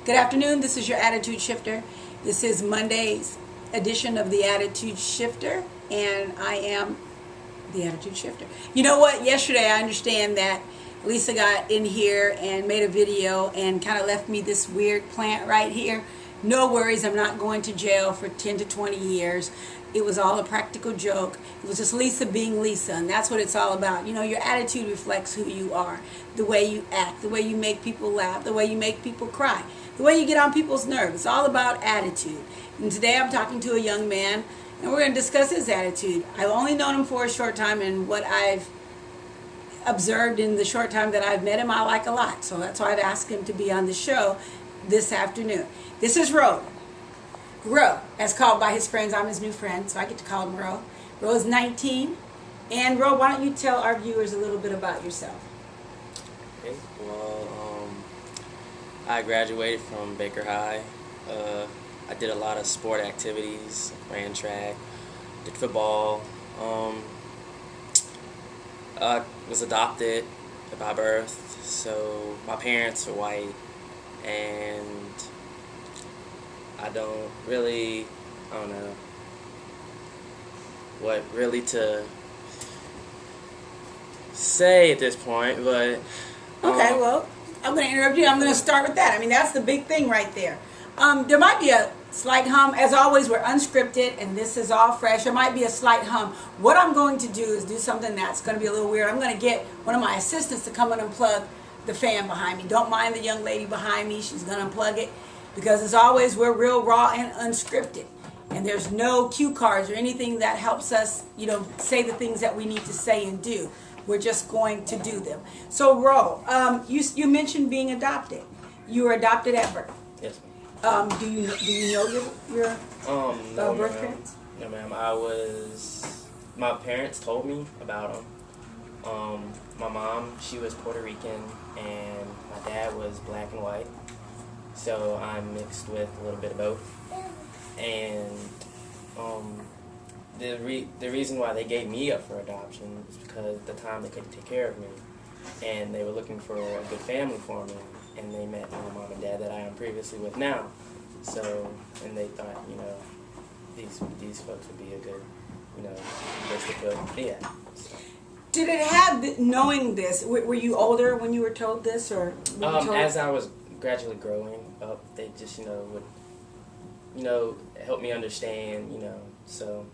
Good afternoon. This is your Attitude Shifter. This is Monday's edition of the Attitude Shifter, and I am the Attitude Shifter. You know what? Yesterday, I understand that Lisa got in here and made a video and kind of left me this weird plant right here. No worries, I'm not going to jail for 10 to 20 years. It was all a practical joke. It was just Lisa being Lisa, and that's what it's all about. You know, your attitude reflects who you are, the way you act, the way you make people laugh, the way you make people cry, the way you get on people's nerves. It's all about attitude. And today I'm talking to a young man, and we're going to discuss his attitude. I've only known him for a short time, and what I've observed in the short time that I've met him, I like a lot. So that's why I've asked him to be on the show this afternoon. This is Ro. Ro, as called by his friends. I'm his new friend, so I get to call him Ro. Ro is 19. And Ro, why don't you tell our viewers a little bit about yourself? Okay, well, I graduated from Baker High. I did a lot of sport activities, ran track, did football. I was adopted by birth, so my parents are white, and I don't know what really to say at this point, but... Okay, well, I'm going to interrupt you. I'm going to start with that. I mean, that's the big thing right there. There might be a slight hum. As always, we're unscripted, and this is all fresh. There might be a slight hum. What I'm going to do is do something that's going to be a little weird. I'm going to get one of my assistants to come and unplug the fan behind me. Don't mind the young lady behind me. She's going to unplug it. Because as always, we're real raw and unscripted. And there's no cue cards or anything that helps us, say the things that we need to say and do. We're just going to do them. So, Ro, you mentioned being adopted. You were adopted at birth. Yes, ma'am. Do you know your no, birth parents? No, ma'am. My parents told me about them. My mom, she was Puerto Rican, and my dad was black and white. So I'm mixed with a little bit of both. And the reason why they gave me up for adoption is because at the time they couldn't take care of me, and they were looking for a good family for me, and they met my mom and dad that I am previously with now. So, and they thought, these folks would be a good, place to put. Yeah. So. Did it have, knowing this, were you older when you were told this, or were you told? As I was gradually growing up, they just, would, help me understand, so.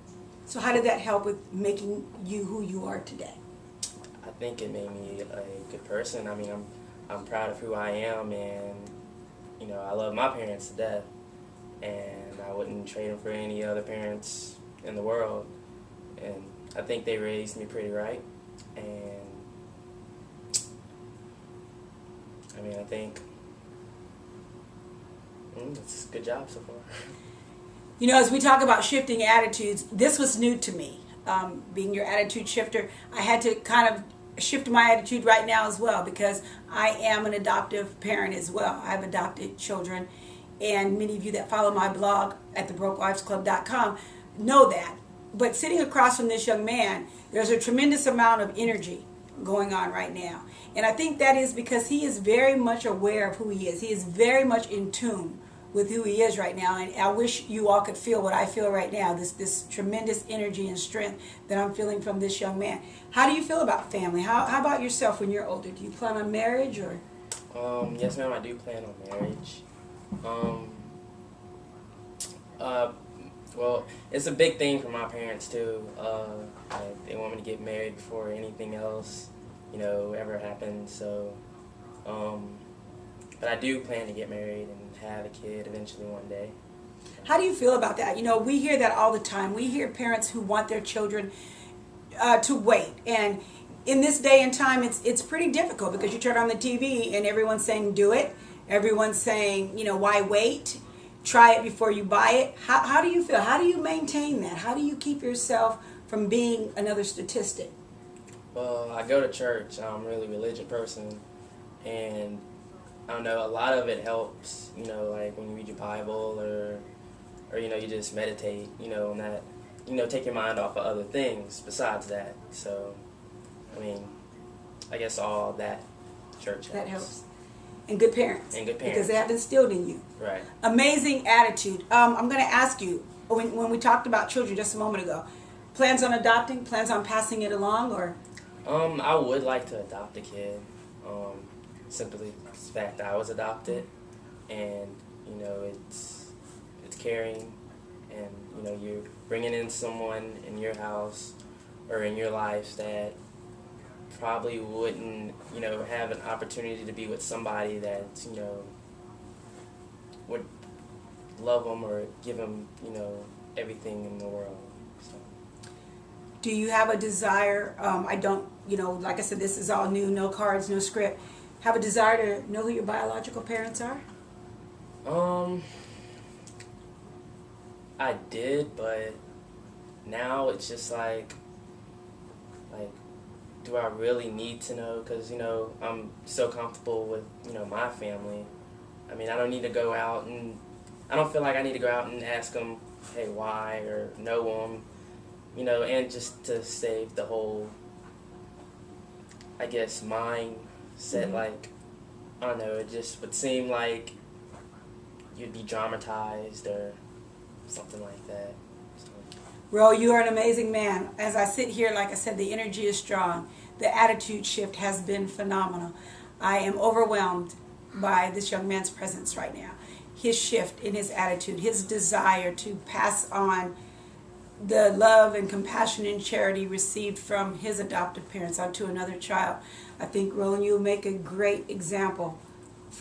So how did that help with making you who you are today? I think it made me a good person. I mean, I'm proud of who I am, and, I love my parents to death, and I wouldn't trade them for any other parents in the world, and I think they raised me pretty right, and, I mean, I think it's a good job so far. As we talk about shifting attitudes, this was new to me. Being your attitude shifter, I had to kind of shift my attitude right now as well, because I am an adoptive parent as well. I've adopted children, and many of you that follow my blog at thebrokewivesclub.com know that. But sitting across from this young man, there's a tremendous amount of energy going on right now. And I think that is because he is very much aware of who he is. He is very much in tune with who he is right now, and I wish you all could feel what I feel right now, this tremendous energy and strength that I'm feeling from this young man. How do you feel about family? How about yourself when you're older? Do you plan on marriage, or? Yes, ma'am, I do plan on marriage. Well, it's a big thing for my parents too. They want me to get married before anything else, ever happens, so, but I do plan to get married and have a kid eventually one day. How do you feel about that? We hear that all the time. We hear parents who want their children to wait. And in this day and time, it's pretty difficult, because you turn on the TV and everyone's saying do it. Everyone's saying, why wait? Try it before you buy it. How do you feel? How do you maintain that? How do you keep yourself from being another statistic? Well, I go to church. I'm a really religious person, and I don't know, a lot of it helps, like when you read your Bible, or you just meditate, on that, take your mind off of other things besides that. So, I mean, I guess all that church helps. That helps. And good parents. And good parents. Because they have instilled in you. Right. Amazing attitude. I'm going to ask you, when we talked about children just a moment ago, plans on adopting, plans on passing it along, or? I would like to adopt a kid. Simply the fact that I was adopted, and you know it's caring, and you know you're bringing in someone in your house or in your life that probably wouldn't have an opportunity to be with somebody that would love them or give them everything in the world. So. Do you have a desire? I don't, like I said, this is all new, no cards, no script. Have a desire to know who your biological parents are? I did, but now it's just like, do I really need to know? Because, I'm so comfortable with, my family. I mean, I don't need to go out and, I don't feel like I need to go out and ask them, hey, why, or know them, and just to save the whole, I guess, mindset, Mm-hmm. like, I don't know, it just would seem like you'd be dramatized or something like that. So. Ro, you are an amazing man. As I sit here, like I said, the energy is strong. The attitude shift has been phenomenal. I am overwhelmed by this young man's presence right now. His shift in his attitude, his desire to pass on the love and compassion and charity received from his adoptive parents onto another child. I think, Roland, you'll make a great example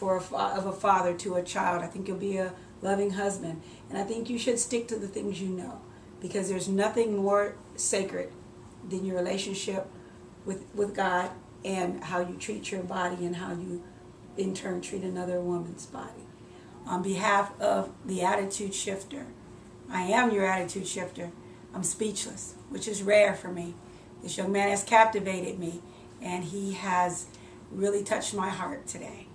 of a father to a child. I think you'll be a loving husband. And I think you should stick to the things you know, because there's nothing more sacred than your relationship with God and how you treat your body and how you in turn treat another woman's body. On behalf of the Attitude Shifter, I am your Attitude Shifter. I'm speechless, which is rare for me. This young man has captivated me, and he has really touched my heart today.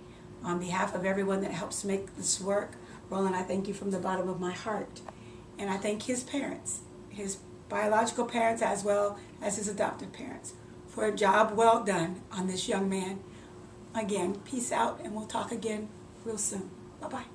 On behalf of everyone that helps make this work, Roland, I thank you from the bottom of my heart. And I thank his parents, his biological parents as well as his adoptive parents, for a job well done on this young man. Again, peace out, and we'll talk again real soon. Bye-bye.